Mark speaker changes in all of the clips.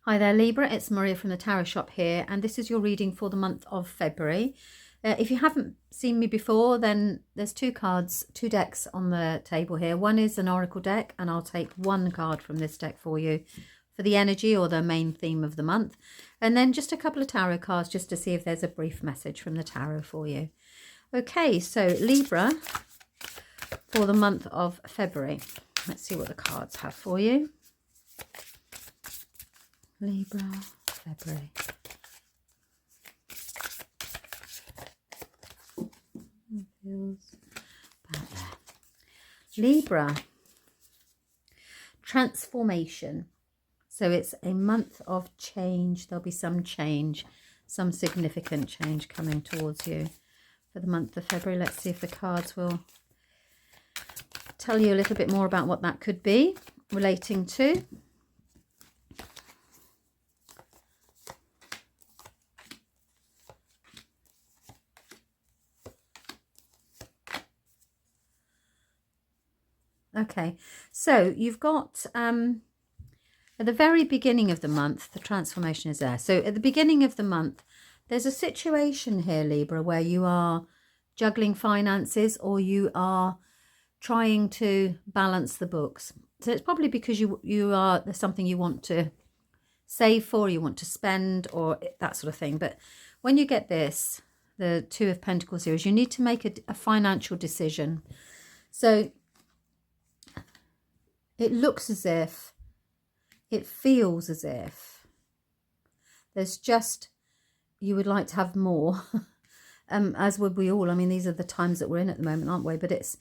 Speaker 1: Hi there Libra, it's Maria from the Tarot Shop here, and this is your reading for the month of February. If you haven't seen me before, then there's two decks on the table here. One is an oracle deck, and I'll take one card from this deck for you for the energy or the main theme of the month, and then just a couple of tarot cards just to see if there's a brief message from the tarot for you. Okay, so Libra for the month of February. Let's see what the cards have for you. Libra, February. Feels about there. Libra, transformation. So it's a month of change. There'll be some change, some significant change coming towards you for the month of February. Let's see if the cards will tell you a little bit more about what that could be relating to. Okay, so you've got at the very beginning of the month, the transformation is there. So at the beginning of the month, there's a situation here, Libra, where you are juggling finances or you are trying to balance the books. So it's probably because there's something you want to save for, you want to spend, or that sort of thing. But when you get this, the Two of Pentacles here, is you need to make a financial decision. So it looks as if, it feels as if there's just, you would like to have more, as would we all. I mean, these are the times that we're in at the moment, aren't we? But there's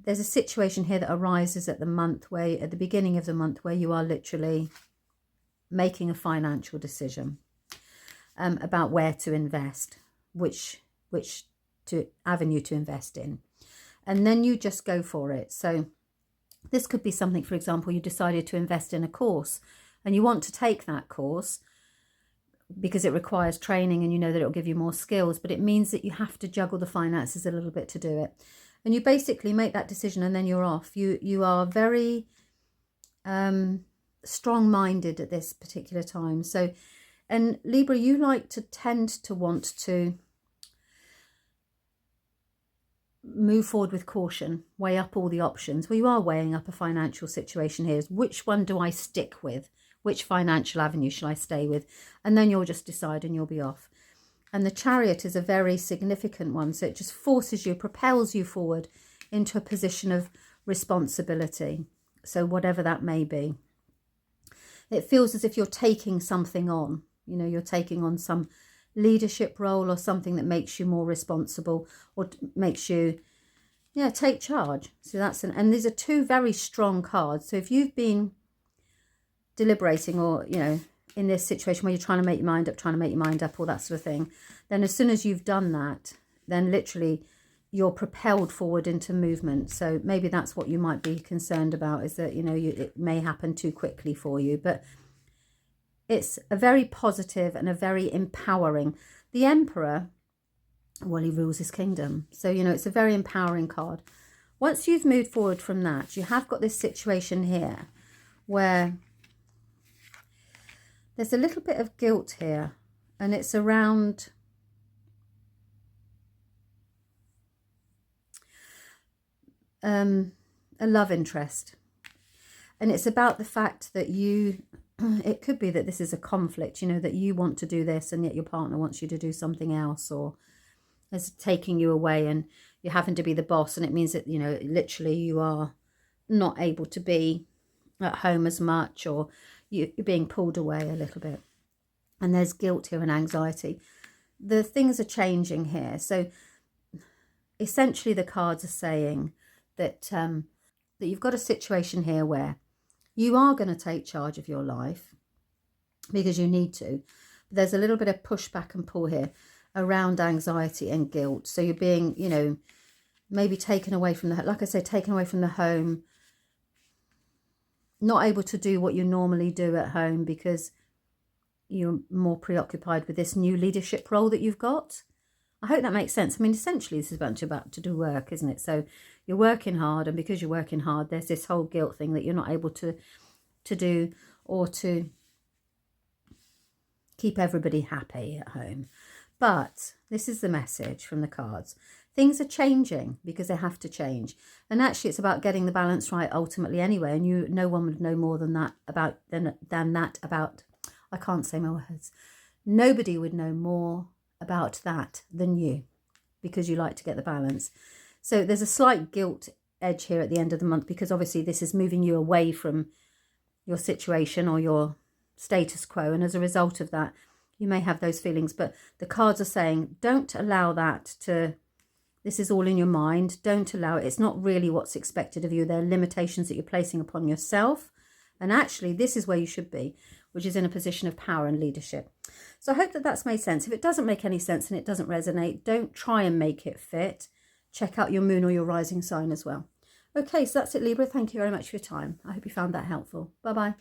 Speaker 1: a situation here that arises at the beginning of the month, where you are literally making a financial decision about where to invest, which avenue to invest in. And then you just go for it. So this could be something, for example, you decided to invest in a course and you want to take that course because it requires training and you know that it'll give you more skills, but it means that you have to juggle the finances a little bit to do it. And you basically make that decision and then you're off. You are very strong-minded at this particular time. So, and Libra, you like to tend to want to move forward with caution, weigh up all the options. Well, you are weighing up a financial situation here. Which one do I stick with? Which financial avenue shall I stay with? And then you'll just decide and you'll be off. And the Chariot is a very significant one. So it just forces you, propels you forward into a position of responsibility. So whatever that may be. It feels as if you're taking something on. You know, you're taking on some leadership role or something that makes you more responsible or makes you take charge. So that's and these are two very strong cards. So if you've been deliberating or in this situation where you're trying to make your mind up, all that sort of thing, then as soon as you've done that, then literally you're propelled forward into movement. So maybe that's what you might be concerned about, is that it may happen too quickly for you. But it's a very positive and a very empowering. The Emperor, well, he rules his kingdom. So, it's a very empowering card. Once you've moved forward from that, you have got this situation here where there's a little bit of guilt here. And it's around a love interest. And it's about the fact that it could be that this is a conflict, that you want to do this and yet your partner wants you to do something else, or is taking you away and you're having to be the boss, and it means that, literally you are not able to be at home as much, or you're being pulled away a little bit. And there's guilt here and anxiety. The things are changing here. So essentially the cards are saying that, that you've got a situation here where you are going to take charge of your life because you need to. But there's a little bit of pushback and pull here around anxiety and guilt. So you're being, maybe taken away from taken away from the home, not able to do what you normally do at home because you're more preoccupied with this new leadership role that you've got. I hope that makes sense. I mean, essentially, this is about to do work, isn't it? So you're working hard, and because you're working hard, there's this whole guilt thing that you're not able to do or to keep everybody happy at home. But this is the message from the cards. Things are changing because they have to change. And actually it's about getting the balance right ultimately anyway. And no one would know more than that about, I can't say my words. Nobody would know more about that than you, because you like to get the balance. So there's a slight guilt edge here at the end of the month, because obviously this is moving you away from your situation or your status quo. And as a result of that, you may have those feelings. But the cards are saying, don't allow that to, this is all in your mind. Don't allow it. It's not really what's expected of you. There are limitations that you're placing upon yourself. And actually, this is where you should be, which is in a position of power and leadership. So I hope that that's made sense. If it doesn't make any sense and it doesn't resonate, don't try and make it fit. Check out your moon or your rising sign as well. Okay, so that's it, Libra. Thank you very much for your time. I hope you found that helpful. Bye-bye.